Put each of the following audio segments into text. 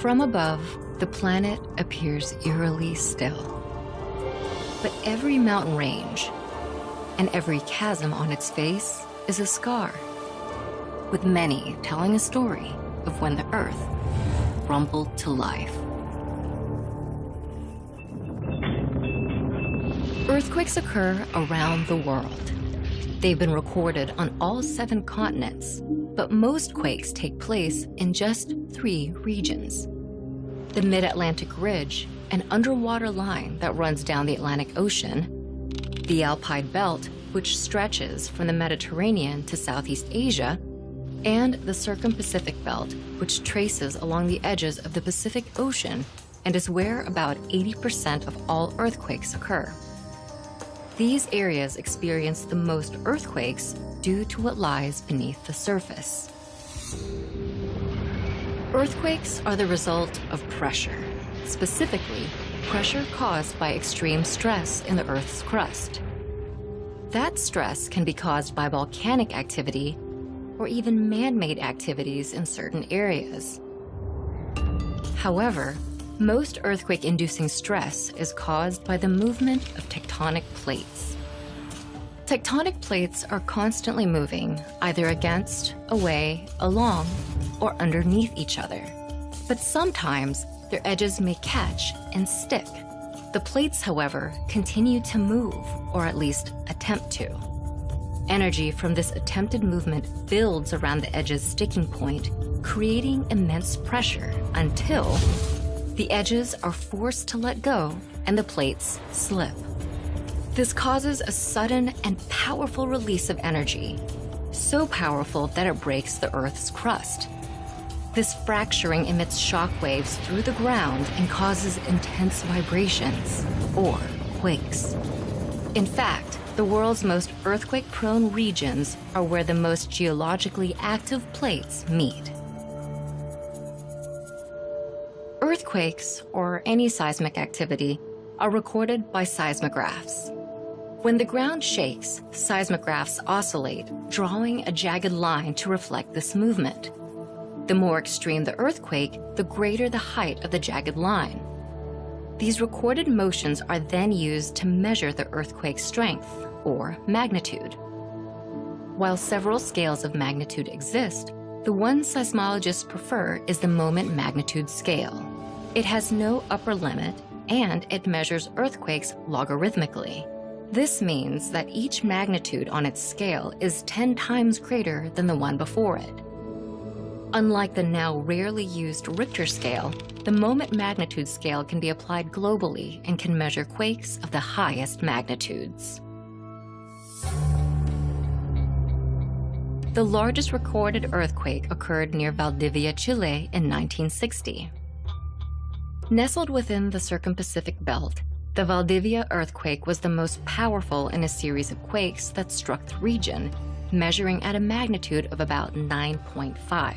From above, the planet appears eerily still. But every mountain range and every chasm on its face is a scar, with many telling a story of when the Earth rumbled to life. Earthquakes occur around the world. They've been recorded on all 7 continents, but most quakes take place in just 3 regions. The Mid-Atlantic Ridge, an underwater line that runs down the Atlantic Ocean, the Alpine Belt, which stretches from the Mediterranean to Southeast Asia, and the Circum-Pacific Belt, which traces along the edges of the Pacific Ocean and is where about 80% of all earthquakes occur. These areas experience the most earthquakes due to what lies beneath the surface. Earthquakes are the result of pressure, specifically pressure caused by extreme stress in the Earth's crust. That stress can be caused by volcanic activity or even man-made activities in certain areas. However, most earthquake-inducing stress is caused by the movement of tectonic plates. Tectonic plates are constantly moving, either against, away, along, or underneath each other. But sometimes their edges may catch and stick. The plates, however, continue to move, or at least attempt to. Energy from this attempted movement builds around the edge's sticking point, creating immense pressure until the edges are forced to let go and the plates slip. This causes a sudden and powerful release of energy, so powerful that it breaks the Earth's crust. This fracturing emits shock waves through the ground and causes intense vibrations, or quakes. In fact, the world's most earthquake-prone regions are where the most geologically active plates meet. Earthquakes, or any seismic activity, are recorded by seismographs. When the ground shakes, seismographs oscillate, drawing a jagged line to reflect this movement. The more extreme the earthquake, the greater the height of the jagged line. These recorded motions are then used to measure the earthquake's strength, or magnitude. While several scales of magnitude exist, the one seismologists prefer is the moment magnitude scale. It has no upper limit, and it measures earthquakes logarithmically. This means that each magnitude on its scale is 10 times greater than the one before it. Unlike the now rarely used Richter scale, the moment magnitude scale can be applied globally and can measure quakes of the highest magnitudes. The largest recorded earthquake occurred near Valdivia, Chile in 1960. Nestled within the Circum-Pacific Belt, the Valdivia earthquake was the most powerful in a series of quakes that struck the region, measuring at a magnitude of about 9.5.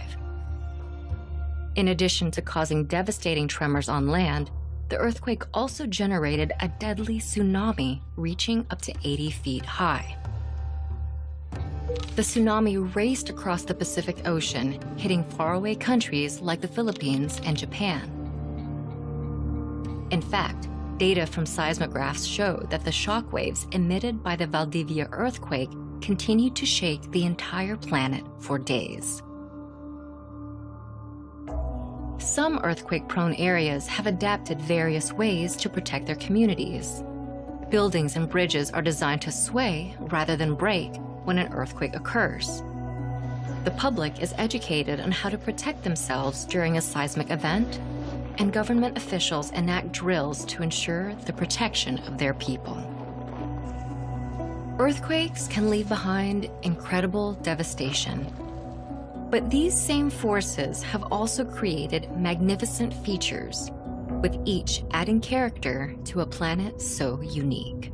In addition to causing devastating tremors on land, the earthquake also generated a deadly tsunami reaching up to 80 feet high. The tsunami raced across the Pacific Ocean, hitting faraway countries like the Philippines and Japan. In fact, data from seismographs show that the shock waves emitted by the Valdivia earthquake continued to shake the entire planet for days. Some earthquake-prone areas have adapted various ways to protect their communities. Buildings and bridges are designed to sway rather than break when an earthquake occurs. The public is educated on how to protect themselves during a seismic event, and government officials enact drills to ensure the protection of their people. Earthquakes can leave behind incredible devastation. But these same forces have also created magnificent features, with each adding character to a planet so unique.